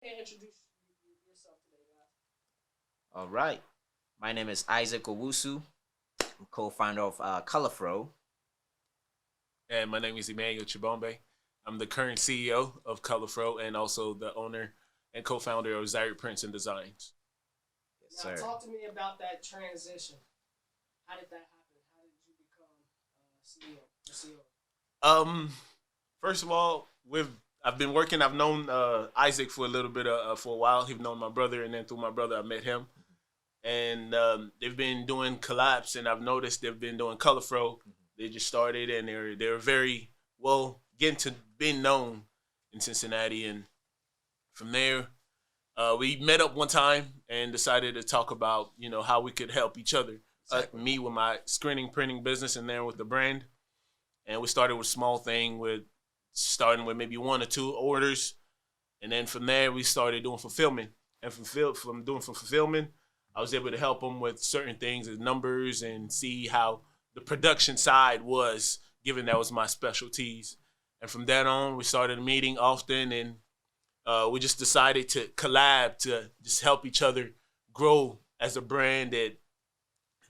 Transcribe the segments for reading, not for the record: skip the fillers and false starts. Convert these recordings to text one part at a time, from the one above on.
Hey, introduce yourself today, guys. All right. My name is Isaac Owusu. I'm co-founder of Colourfro. And my name is Emmanuel Chibombe. I'm the current CEO of Colourfro and also the owner and co-founder of Zaire Prints and Designs. Yes, Now, sir. talk to me about that transition. How did that happen? How did you become CEO? The CEO. Um, First of all, I've been working. I've known Isaac for a little bit for a while. He's known my brother, and then through my brother, I met him. And they've been doing collabs, and I've noticed they've been doing Colourfro. They just started, and they're very well getting to being known in Cincinnati. And from there, we met up one time and decided to talk about how we could help each other. Exactly. Me with my screening printing business, and then with the brand. And we started with a small thing with starting with maybe one or two orders, and then from there we started doing fulfillment. And from doing fulfillment, I was able to help them with certain things as numbers and see how the production side was, given that was my specialties. And from then on, we started meeting often, and we just decided to collab to just help each other grow as a brand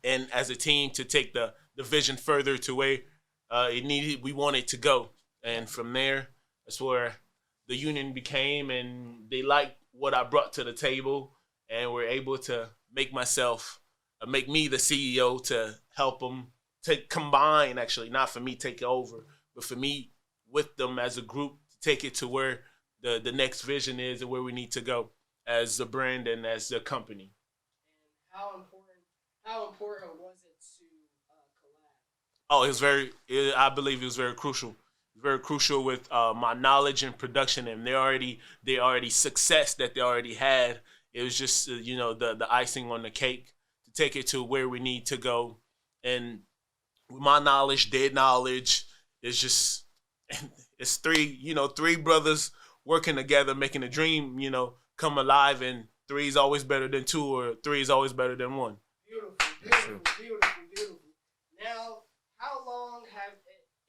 and as a team to take the vision further to where we wanted to go. And from there, that's where the union became, and they liked what I brought to the table, and were able to make me the CEO to help them to combine. Actually, not for me take it over, but for me with them as a group to take it to where the next vision is and where we need to go as a brand and as a company. And how important was it to collab? Oh, I believe it was very crucial. Very crucial with my knowledge and production, and they already success that they already had. It was just the icing on the cake to take it to where we need to go. And with my knowledge, their knowledge, it's just it's three brothers working together, making a dream come alive. And three is always better than two, or three is always better than one. Beautiful, True. beautiful, beautiful, beautiful. Now,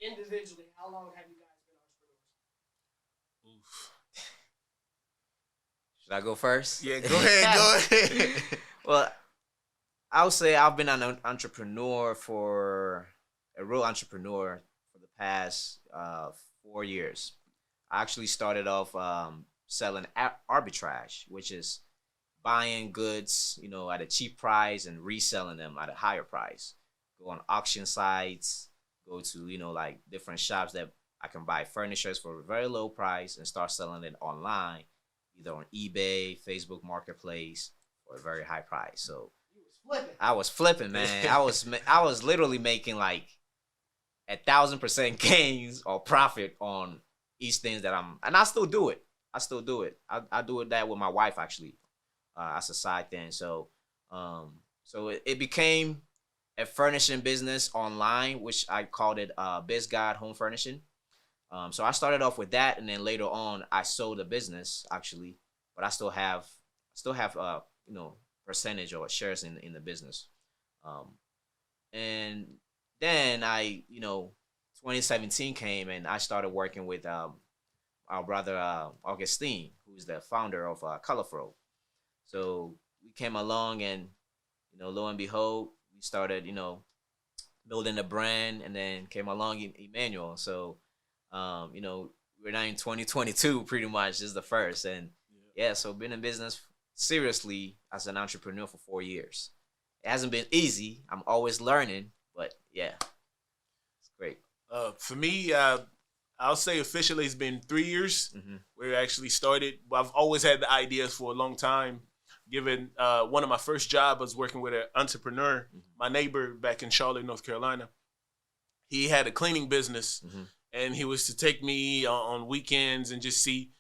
individually, how long have you guys been entrepreneurs? Oof. Should I go first? Yeah, go ahead, go ahead. Well, I would say I've been an entrepreneur for a real entrepreneur for the past 4 years. I actually started off selling arbitrage, which is buying goods, at a cheap price and reselling them at a higher price. Go on auction sites, go to, like different shops that I can buy furnitures for a very low price and start selling it online, either on eBay, Facebook Marketplace, for a very high price. So You was flipping. I was flipping, man. I was literally making like 1,000% gains or profit on each things that and I still do it. I still do it. I do it that with my wife actually, as a side thing. So it became a furnishing business online, which I called it BizGod Home Furnishing. So I started off with that, and then later on I sold the business actually, but I still have percentage or shares in the business. Um, and then 2017 came, and I started working with our brother Augustine, who's the founder of Colourfro. So we came along, and lo and behold, we started building a brand, and then came along Emmanuel. So we're now in 2022, pretty much. This is the first, and yeah, so been in business seriously as an entrepreneur for 4 years. It hasn't been easy. I'm always learning, but yeah, it's great. For me, I'll say officially it's been 3 years Hmm. where we actually started. I've always had the ideas for a long time. Given one of my first jobs was working with an entrepreneur, my neighbor back in Charlotte, North Carolina. He had a cleaning business, Hmm. and he was to take me on weekends and just see,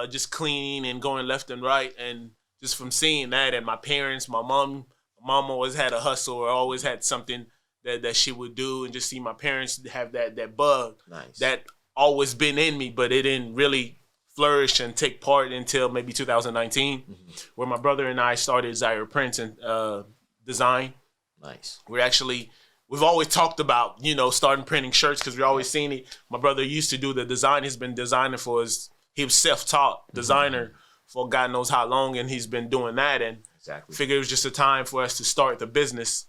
just cleaning and going left and right. And just from seeing that, and my parents, my mom always had a hustle or always had something that she would do, and just see my parents have that bug Nice. that always been in me, but it didn't really flourish and take part until maybe 2019, Hmm. where my brother and I started Zaire Prints and design. Nice. We've always talked about starting printing shirts because we always seen it. My brother used to do the design. He's been designing for he was self-taught designer for God knows how long, and he's been doing that. And Exactly. figured it was just a time for us to start the business.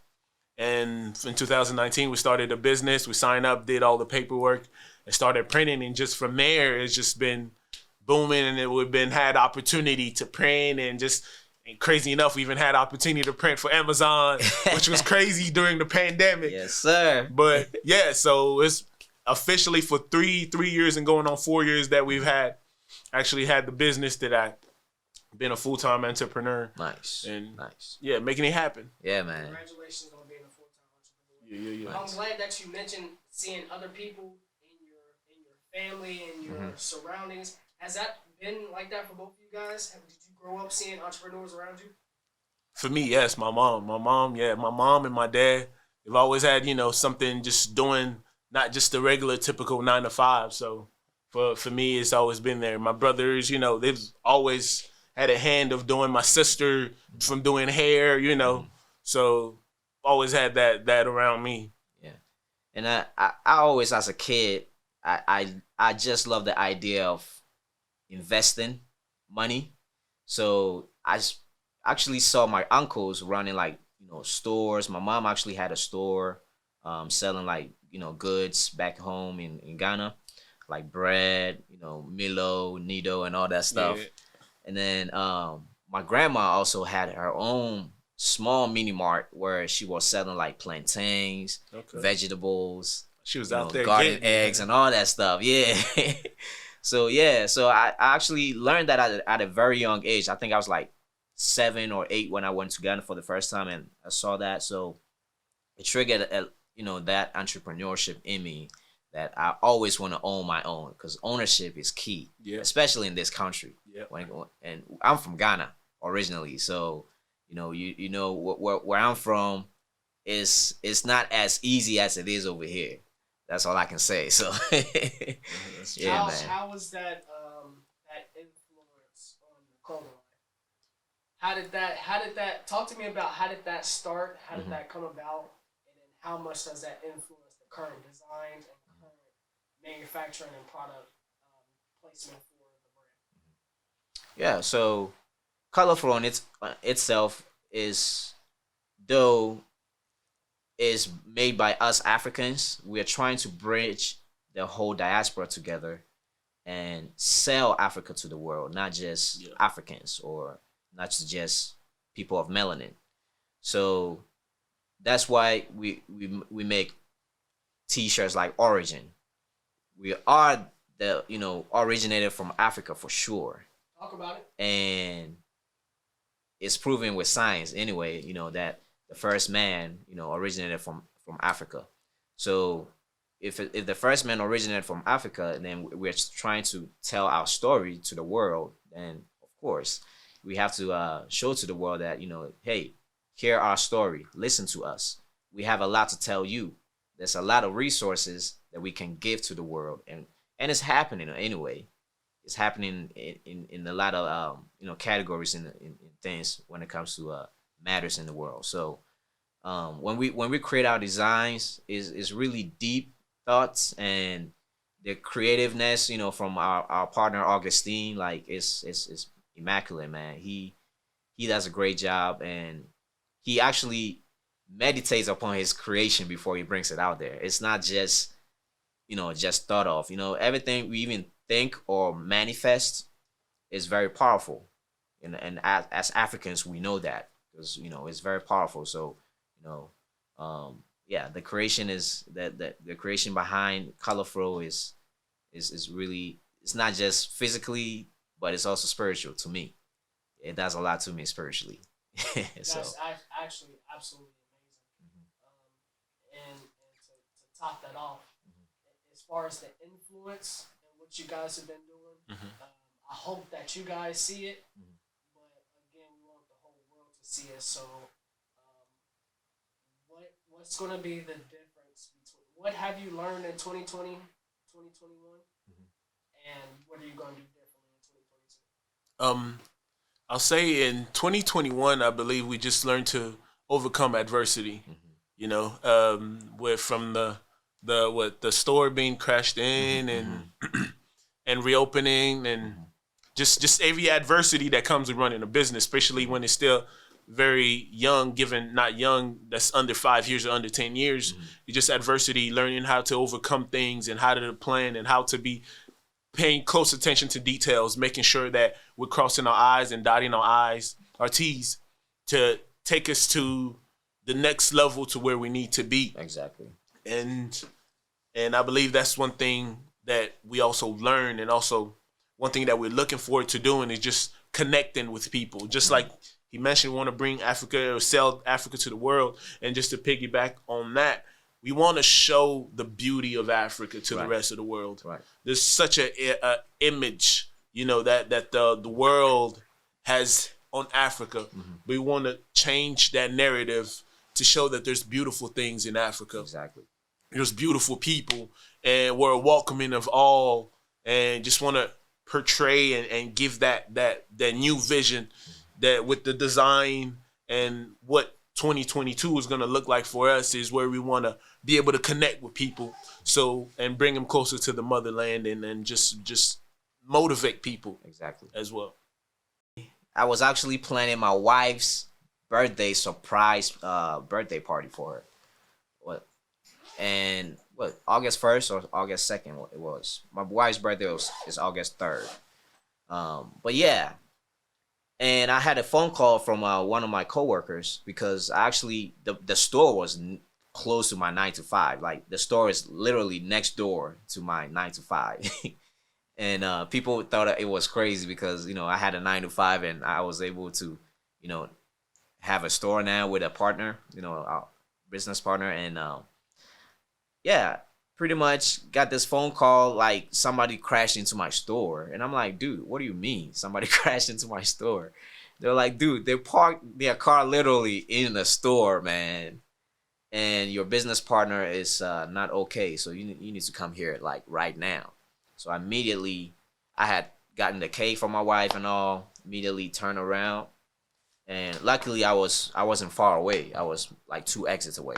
And in 2019, we started a business. We signed up, did all the paperwork, and started printing. And just from there, it's just been booming. And we've been had opportunity to print, and crazy enough, we even had opportunity to print for Amazon, which was crazy during the pandemic. Yes, sir. But yeah, so it's officially for three years and going on 4 years that we've actually had the business that I've been a full-time entrepreneur. Nice. And nice. Yeah, making it happen. Yeah, man. Congratulations on being a full-time entrepreneur. Yeah. I'm glad that you mentioned seeing other people in your family and your surroundings. Has that been like that for both of you guys? Did you grow up seeing entrepreneurs around you? For me, yes, my mom, and my dad, they've always had, something just doing, not just the regular typical 9 to 5. So for me, it's always been there. My brothers, they've always had a hand of doing, my sister from doing hair, so always had that around me. Yeah. And I always, as a kid, I just love the idea of investing money. So I actually saw my uncles running stores. My mom actually had a store selling goods back home in Ghana, like bread, Milo, Nido, and all that stuff. Yeah. And then my grandma also had her own small mini mart where she was selling plantains, vegetables. She was out there garden getting eggs and all that stuff. Yeah. So I actually learned that at a very young age. I think I was 7 or 8 when I went to Ghana for the first time, and I saw that. So it triggered that entrepreneurship in me, that I always want to own my own, because ownership is key, especially in this country. Yeah. And I'm from Ghana originally, so where I'm from is it's not as easy as it is over here. That's all I can say. So yeah, man. How was that influence on your clothing line? How did that talk to me about how did that start? How did that come about? And then how much does that influence the current designs and current manufacturing and product placement for the brand? Yeah, so Colourfro on itself is made by us Africans. We are trying to bridge the whole diaspora together and sell Africa to the world, not just Africans or not just people of melanin. So that's why we make t-shirts like Origin. We are originated from Africa for sure. Talk about it. And it's proven with science anyway, that the first man, originated from Africa. So if the first man originated from Africa, then we're trying to tell our story to the world, then of course we have to show to the world that, hey, hear our story, listen to us. We have a lot to tell you. There's a lot of resources that we can give to the world, and it's happening anyway. It's happening in a lot of categories in things when it comes to matters in the world. So when we create our designs, is really deep thoughts, and the creativeness from our partner Augustine, it's immaculate, man. He does a great job, and he actually meditates upon his creation before he brings it out there. It's not just just thought of. Everything we even think or manifest is very powerful, and as Africans we know that, because it's very powerful. So the creation is the creation behind Colourfro is really, it's not just physically, but it's also spiritual to me. It does a lot to me spiritually. That's actually absolutely amazing. And to top that off, as far as the influence and what you guys have been doing, I hope that you guys see it. But again, we want the whole world to see it. So, what's going to be the difference between what have you learned in 2020, 2021, and what are you going to do differently in 2022? I'll say in 2021, I believe we just learned to overcome adversity. With from the store being crashed in and and reopening, and just every adversity that comes with running a business, especially when it's still very young, given not young, that's under 5 years or under 10 years. It's just adversity, learning how to overcome things and how to plan and how to be paying close attention to details, making sure that we're crossing our I's and dotting our T's to take us to the next level to where we need to be. Exactly. And I believe that's one thing that we also learn, and also one thing that we're looking forward to doing is just connecting with people. Just like he mentioned, we want to bring Africa or sell Africa to the world. And just to piggyback on that, we want to show the beauty of Africa to the rest of the world. Right. There's such a image, that the world has on Africa. We want to change that narrative to show that there's beautiful things in Africa. Exactly. There's beautiful people, and we're welcoming of all, and just want to portray and give that new vision that with the design and what 2022 is going to look like for us is where we want to be able to connect with people, and bring them closer to the motherland, and just motivate people. Exactly. As well. I was actually planning my wife's birthday surprise birthday party for her. August 1st or August 2nd it was. My wife's birthday is August 3rd. But yeah. And I had a phone call from one of my coworkers because actually the store was close to my 9 to 5. Like the store is literally next door to my 9 to 5. And people thought it was crazy because, I had a 9 to 5 and I was able to, have a store now with a partner, a business partner. And pretty much got this phone call like somebody crashed into my store. And I'm like, dude, what do you mean somebody crashed into my store? They're like, dude, they parked their car literally in the store, man. And your business partner is not okay. So you need to come here like right now. So immediately I had gotten the cake from my wife and all, immediately turned around. And luckily I wasn't far away. I was like 2 exits away.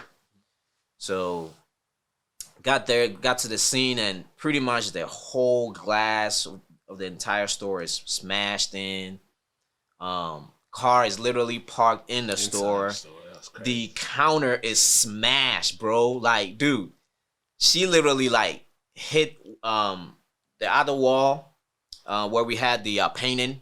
So got there, got to the scene, and pretty much the whole glass of the entire store is smashed in. Car is literally parked in the store. The counter is smashed, bro. Like, dude, she literally like hit the other wall where we had the painting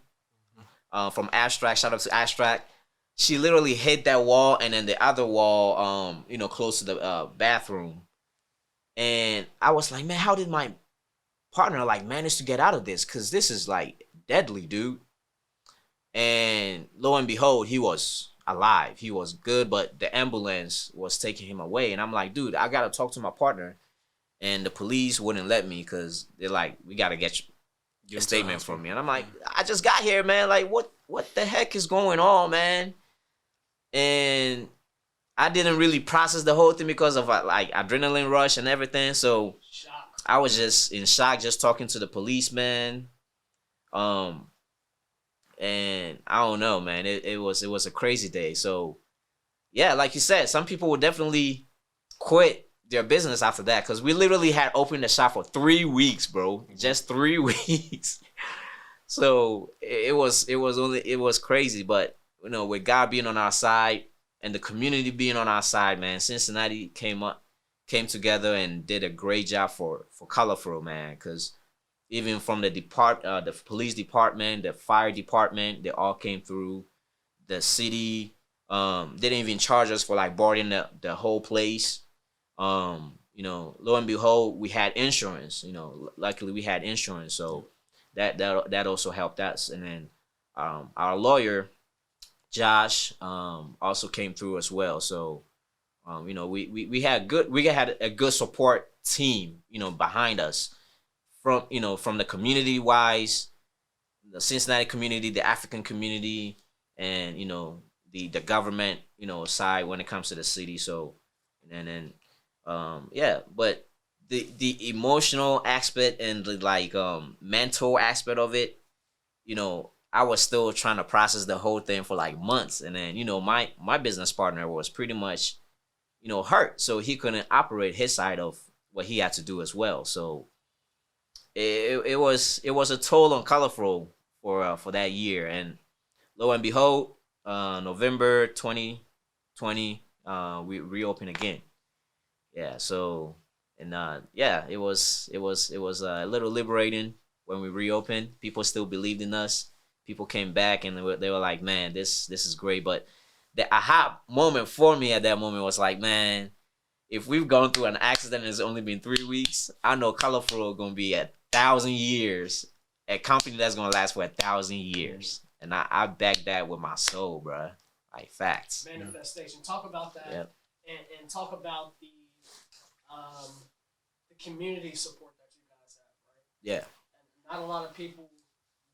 from Abstract. Shout out to Abstract. She literally hit that wall, and then the other wall, close to the bathroom. And I was like, man, how did my partner like manage to get out of this? Because this is like deadly, dude. And lo and behold, he was alive. He was good, but the ambulance was taking him away. And I'm like, dude, I got to talk to my partner. And the police wouldn't let me because they're like, we got to get a statement from me. And I'm like, I just got here, man. Like, what the heck is going on, man? And I didn't really process the whole thing because of like adrenaline rush and everything. So I was just in shock, just talking to the policeman. And I don't know, man. It was a crazy day. So yeah, like you said, some people would definitely quit their business after that because we literally had opened the shop for 3 weeks, bro. Just 3 weeks. So it was crazy, but with God being on our side and the community being on our side, man, Cincinnati came together and did a great job for Colourfro, man. Because even from the police department, the fire department, they all came through. The city didn't even charge us for like boarding the whole place. Lo and behold, we had insurance. Luckily we had insurance, so that also helped us. And then our lawyer, Josh, also came through as well. So we had a good support team, behind us from the community wise, the Cincinnati community, the African community, and the government side when it comes to the city. So and then but the emotional aspect and the mental aspect of it, I was still trying to process the whole thing for like months. And then, my business partner was pretty much, hurt. So he couldn't operate his side of what he had to do as well. So it was a toll on Colourfro for that year. And lo and behold, November 2020, we reopened again. Yeah. So and yeah, it was a little liberating when we reopened. People still believed in us. People came back and they were like, man, this is great. But the aha moment for me at that moment was like, man, if we've gone through an accident and it's only been 3 weeks, I know Colourfro gonna be 1,000 years, a company that's gonna last for 1,000 years, and I back that with my soul, bro. Like facts. Manifestation. Talk about that, Yep. and talk about the community support that you guys have, right? Yeah. And not a lot of people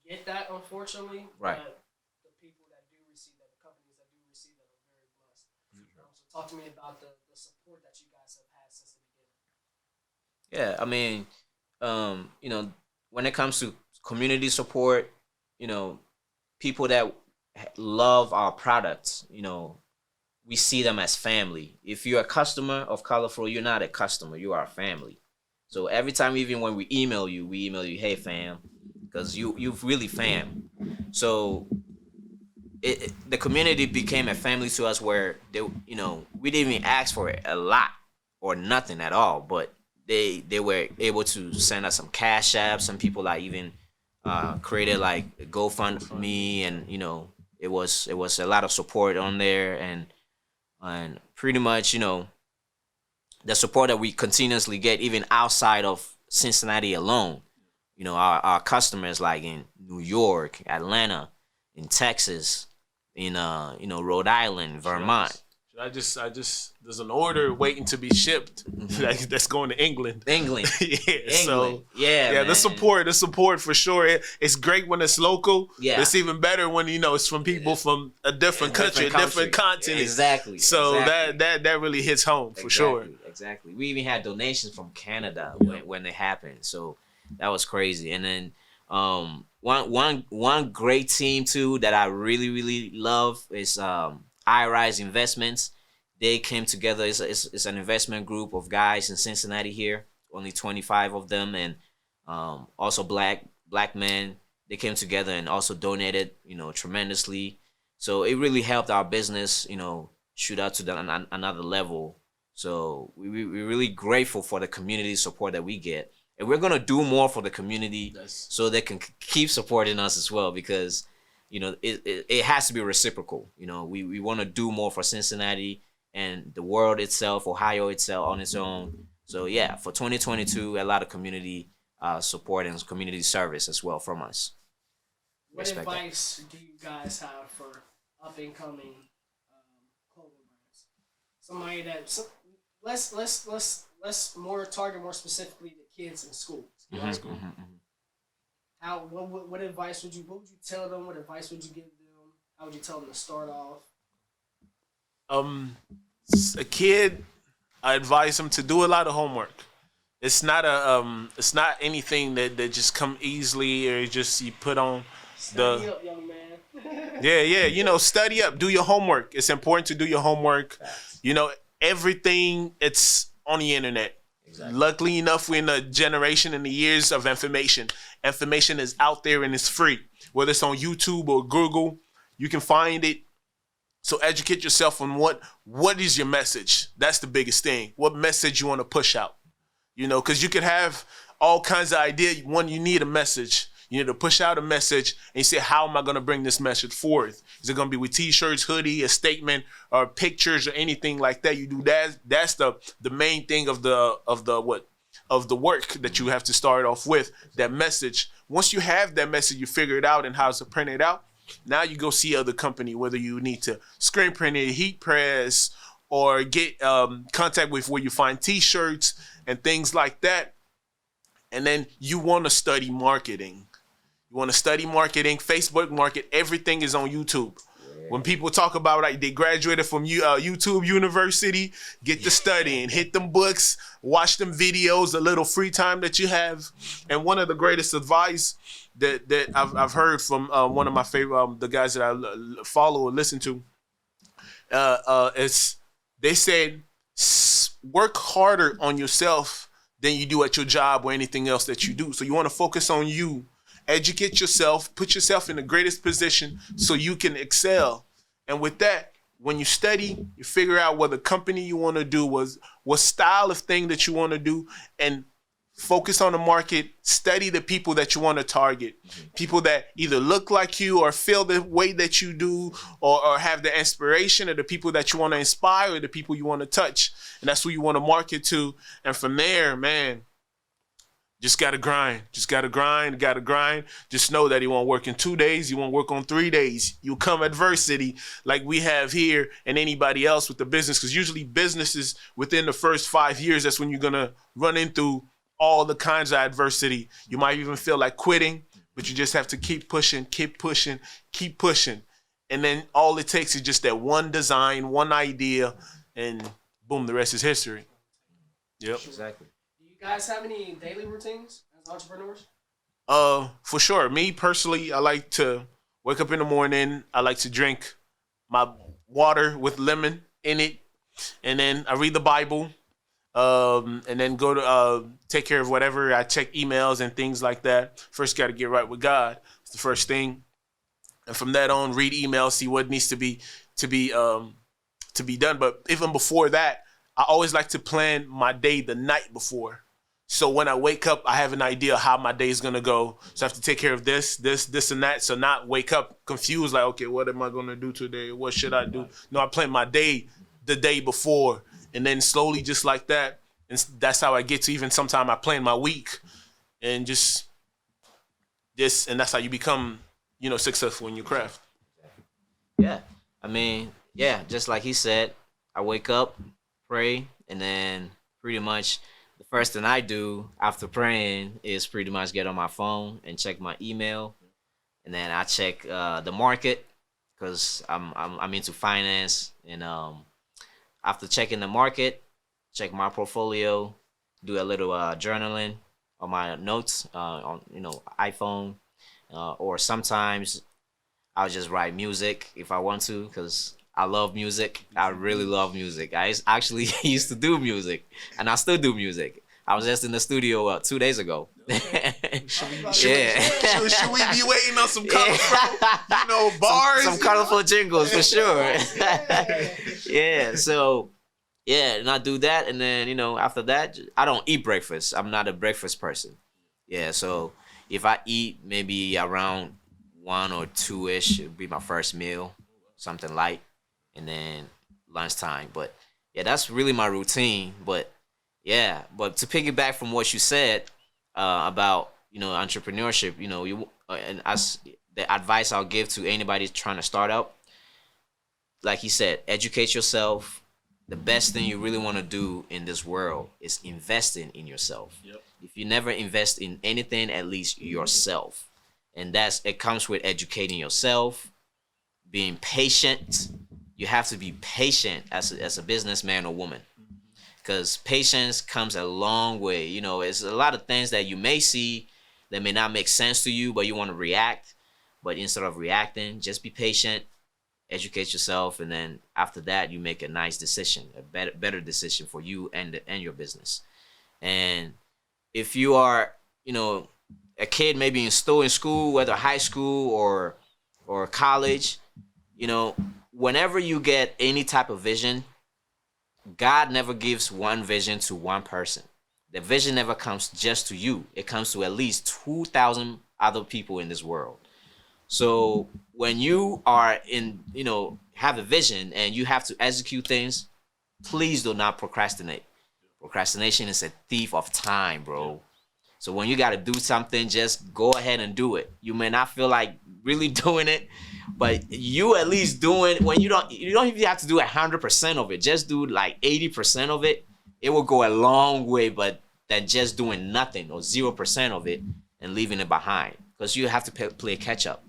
get that, unfortunately. Right. But the people that do receive that, the companies that do receive that, are very blessed. So talk to me about the support that you guys have had since the beginning. Yeah, I mean, when it comes to community support, people that love our products, we see them as family. If you're a customer of Colourfro, you're not a customer, you are a family. So every time, even when we email you, hey fam, because you've really fam. So the community became a family to us where we didn't even ask for it a lot or nothing at all, but they were able to send us some cash apps. Some people like even created like GoFundMe, and it was a lot of support on there, and pretty much the support that we continuously get even outside of Cincinnati alone. Our customers like in New York, Atlanta, in Texas, in Rhode Island, Vermont. I just there's an order waiting to be shipped that's going to England. England. So yeah, man. the support for sure. It's great when it's local. Yeah. It's even better when it's from people from a different country, a different continent. Exactly. So exactly. that really hits home for sure. Exactly. We even had donations from Canada when it happened. So that was crazy. And then one great team too that I really, really love is iRise Investments. They came together. It's an investment group of guys in Cincinnati here. Only 25 of them, and also black men. They came together and also donated, tremendously. So it really helped our business, shoot out to another level. So we're really grateful for the community support that we get, and we're gonna do more for the community so they can keep supporting us as well, because it has to be reciprocal. We want to do more for Cincinnati and the world itself, Ohio itself on its own. So yeah, for 2022, a lot of community support and community service as well from us. What advice do you guys have for up and coming clothing brands? Somebody that let's more target more specifically the kids in schools. What advice would you tell them? What advice would you give them? How would you tell them to start off? A kid, I advise him to do a lot of homework. It's not anything that just come easily, or just you put on Study up, young man. yeah. Study up, do your homework. It's important to do your homework. Everything it's on the internet. Exactly. Luckily enough, we're in a generation in the years of information. Information is out there and it's free. Whether it's on YouTube or Google, you can find it. So educate yourself on what is your message. That's the biggest thing. What message you want to push out. Because you could have all kinds of ideas. One, you need a message. You need to push out a message and you say, how am I going to bring this message forth? Is it going to be with t-shirts, hoodie, a statement, or pictures, or anything like that? You do that. That's the main thing of the work that you have to start off with, that message. Once you have that message, you figure it out and how to print it out. Now you go see other company, whether you need to screen print it, heat press, or get contact with where you find t-shirts and things like that. And then you want to study marketing. You want to study marketing, Facebook market, everything is on YouTube. Yeah. When people talk about like they graduated from YouTube University, get to studying, hit them books, watch them videos, a little free time that you have. And one of the greatest advice that I've heard from one of my favorite, the guys that I follow or listen to, is they said, work harder on yourself than you do at your job or anything else that you do. So you want to focus on you educate yourself, put yourself in the greatest position so you can excel. And with that, when you study, you figure out what the company you want to do, what style of thing that you want to do, and focus on the market, study the people that you want to target. People that either look like you or feel the way that you do, or have the inspiration, or the people that you want to inspire, or the people you want to touch. And that's who you want to market to. And from there, man, just gotta grind. Just gotta grind. Just know that he won't work in 2 days. He won't work on 3 days. You come adversity like we have here and anybody else with the business. Because usually businesses within the first 5 years, that's when you're gonna run into all the kinds of adversity. You might even feel like quitting, but you just have to keep pushing. And then all it takes is just that one design, one idea, and boom, the rest is history. Yep. Exactly. You guys have any daily routines as entrepreneurs? For sure. Me personally, I like to wake up in the morning. I like to drink my water with lemon in it, and then I read the Bible, and then go to take care of whatever. I check emails and things like that. First, got to get right with God. It's the first thing, and from that on, read emails, see what needs to be done. But even before that, I always like to plan my day the night before. So when I wake up, I have an idea how my day is going to go. So I have to take care of this, and that. So not wake up confused like, okay, what am I going to do today? What should I do? No, I plan my day the day before. And then slowly just like that. And that's how I get to even sometime I plan my week. And just and that's how you become, successful in your craft. Yeah. I mean, yeah, just like he said, I wake up, pray, and then pretty much the first thing I do after praying is pretty much get on my phone and check my email, and then I check the market because I'm into finance, and after checking the market, check my portfolio, do a little journaling on my notes on iPhone, or sometimes I'll just write music if I want to because I love music. I really love music. I actually used to do music, and I still do music. I was just in the studio 2 days ago. Should we be waiting on some Colourfro, bars? Some colorful jingles for sure. Yeah, so, yeah, and I do that, and then, after that, I don't eat breakfast. I'm not a breakfast person. Yeah, so if I eat maybe around 1 or 2-ish, it'll be my first meal, something light. And then lunchtime. But yeah, that's really my routine. But yeah, but to piggyback from what you said about entrepreneurship, and as the advice I'll give to anybody trying to start up, like he said, educate yourself. The best thing you really want to do in this world is investing in yourself. Yep. If you never invest in anything, at least yourself, and it comes with educating yourself, being patient. You have to be patient as a businessman or woman, because patience comes a long way. It's a lot of things that you may see that may not make sense to you, but you want to react. But instead of reacting, just be patient, educate yourself, and then after that, you make a nice decision, a better decision for you and your business. And if you are, a kid maybe still in school, whether high school or college, whenever you get any type of vision, God never gives one vision to one person. The vision never comes just to you. It comes to at least 2,000 other people in this world. So when you are have a vision and you have to execute things, please do not procrastinate. Procrastination is a thief of time, bro. So when you got to do something, just go ahead and do it. You may not feel like really doing it, but you at least doing when you don't even have to do 100% of it. Just do like 80% of it. It will go a long way, but than just doing nothing or 0% of it and leaving it behind, because you have to play catch up.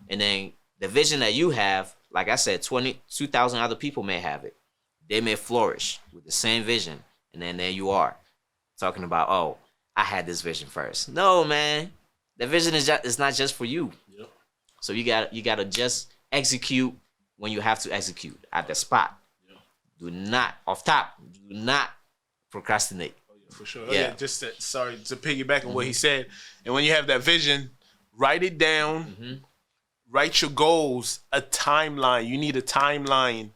And then the vision that you have, like I said, 2,000 other people may have it. They may flourish with the same vision, and then there you are talking about, oh, I had this vision first. No, man, the vision is not just for you. Yep. So you gotta just execute when you have to execute at the spot. Yep. Do not procrastinate. Oh, yeah, for sure. Yeah. Just to piggyback on what he said, and when you have that vision, Write it down. Write your goals, a timeline. You need a timeline.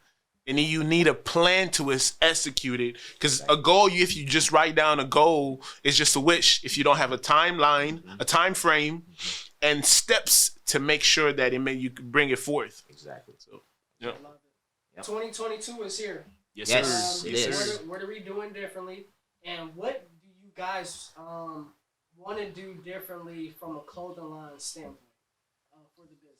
And then you need a plan to execute it. Because a goal, if you just write down a goal, is just a wish. If you don't have a timeline, a time frame, and steps to make sure that you can bring it forth. Exactly. So, yeah. 2022 is here. Yes, Yes, sir. it Yes, is. sir. What are we doing differently? And what do you guys want to do differently from a clothing line standpoint for the business?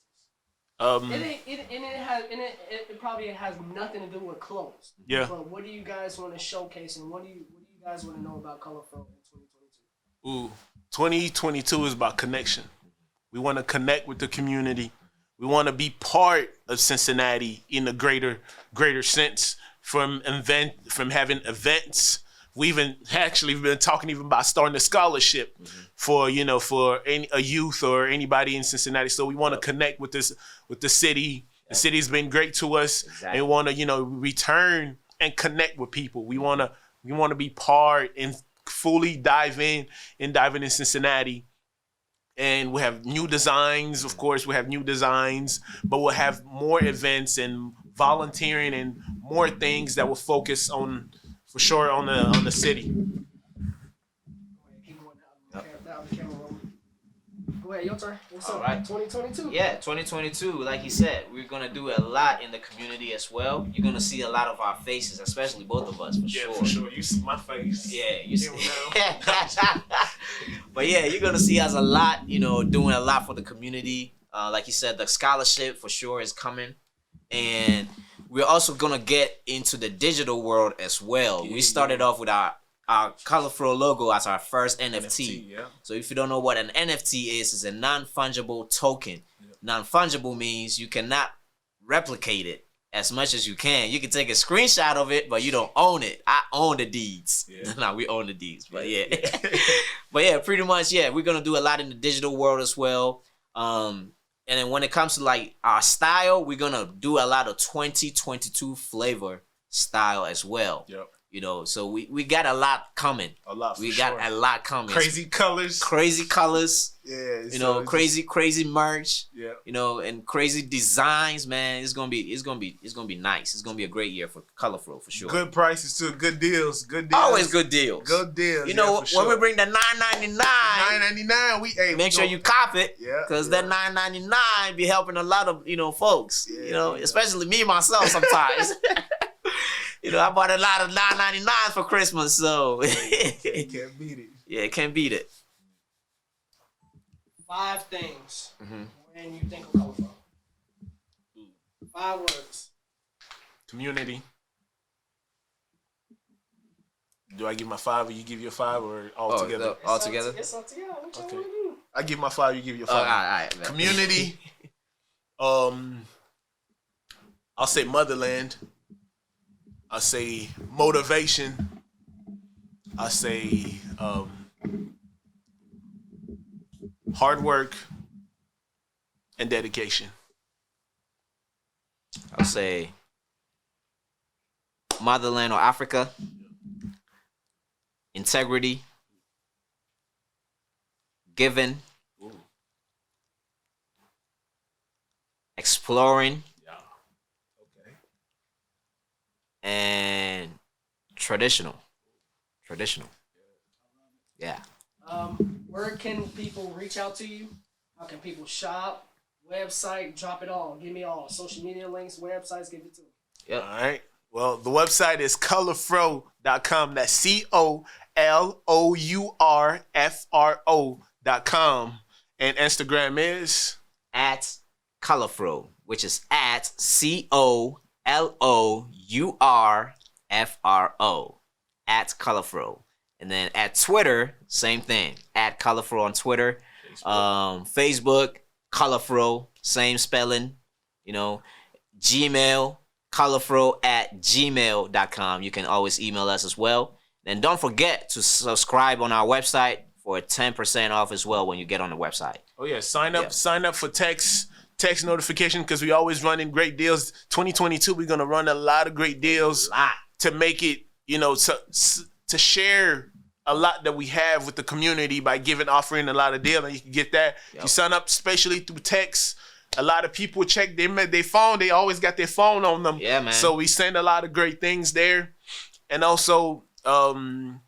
It probably has nothing to do with clothes. Yeah. But what do you guys want to showcase, and what do you guys want to know about Colourfro in 2022? 2022 is about connection. We want to connect with the community. We want to be part of Cincinnati in a greater sense. From having events. We even actually been talking even about starting a scholarship for a youth or anybody in Cincinnati. So we want to connect with the city. The city's been great to us, and we want to return and connect with people. We want to be part and fully dive in Cincinnati. And we have new designs, of course. We have new designs, but we'll have more events and volunteering and more things that will focus on, for sure, on the city. Go ahead, your turn. What's All up? right. 2022. Yeah, 2022, like you said, we're gonna do a lot in the community as well. You're gonna see a lot of our faces, especially both of us, for sure. For sure. You see my face. Yeah, you see. But yeah, you're gonna see us a lot, doing a lot for the community. Like you said, the scholarship for sure is coming, and we're also gonna get into the digital world as well. We started off with our Colourfro logo as our first NFT. Yeah. So if you don't know what an NFT is, it's a non-fungible token. Yeah. Non-fungible means you cannot replicate it as much as you can. You can take a screenshot of it, but you don't own it. I own the deeds. Yeah. No, we own the deeds, but yeah. But yeah, pretty much, yeah, we're going to do a lot in the digital world as well. And then when it comes to like our style, we're going to do a lot of 2022 flavor style as well. Yep. So we got a lot coming. A lot. We got a lot coming. Crazy colors. Yeah. Crazy merch. Yeah. And crazy designs, man. It's gonna be nice. It's gonna be a great year for Colourfro for sure. Good prices too. Good deals. Always good deals. Good deals. When we bring the $9.99, $9.99, make sure you cop it. Yeah. Because that $9.99 be helping a lot of folks. Yeah, especially me myself sometimes. I bought a lot of $9.99s for Christmas, so you can't beat it. Yeah, can't beat it. 5 things when you think of Colourfro. 5 words. Community. Do I give my 5 or you give your 5 or all together? All together? It's up to y'all. What y'all Okay. want to do? I give my 5, you give your 5. All right, man. Community. I'll say motherland. I say motivation. I say hard work and dedication. I'll say motherland or Africa, integrity, giving, exploring, and traditional. Yeah. Where can people reach out to you? How can people shop? Website, drop it all. Give me all. Social media links, websites, give it to them. Yep. All right. Well, the website is colourfro.com. That's COLOURFRO.com. And Instagram is at Colourfro, which is at COLOURFRO at Colourfro. And then at Twitter, same thing, at Colourfro on Twitter. Facebook, Colourfro, same spelling. Gmail, colourfro@gmail.com. You can always email us as well. And don't forget to subscribe on our website for 10% off as well when you get on the website. Oh yeah, sign up for text notification because we always running great deals. 2022, we're gonna run a lot of great deals to make it, to share a lot that we have with the community by offering a lot of deal, and you can get that. Yep. You sign up especially through text. A lot of people check their phone. They always got their phone on them. Yeah, man. So we send a lot of great things there. And also, be on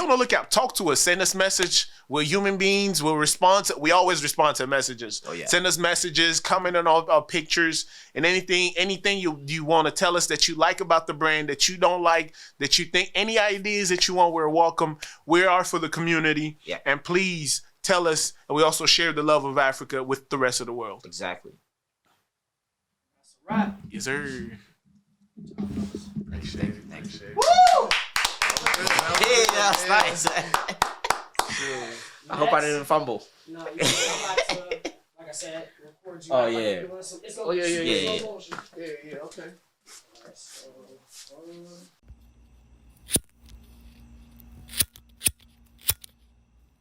the lookout. Talk to us. Send us message. We're human beings. We'll respond. We always respond to messages. Oh, yeah. Send us messages. Comment on our pictures and anything you want to tell us that you like about the brand, that you don't like, that you think, any ideas that you want. We're welcome. We are for the community. Yeah. And please tell us. And we also share the love of Africa with the rest of the world. Exactly. That's a wrap. Yes, sir. Thank you. Woo! Yeah, that's nice. I hope I didn't fumble. No, you can come back to, like I said, record you. Oh, like yeah. doing some, it's Oh, yeah. slow motion. Yeah, okay. Alright, so,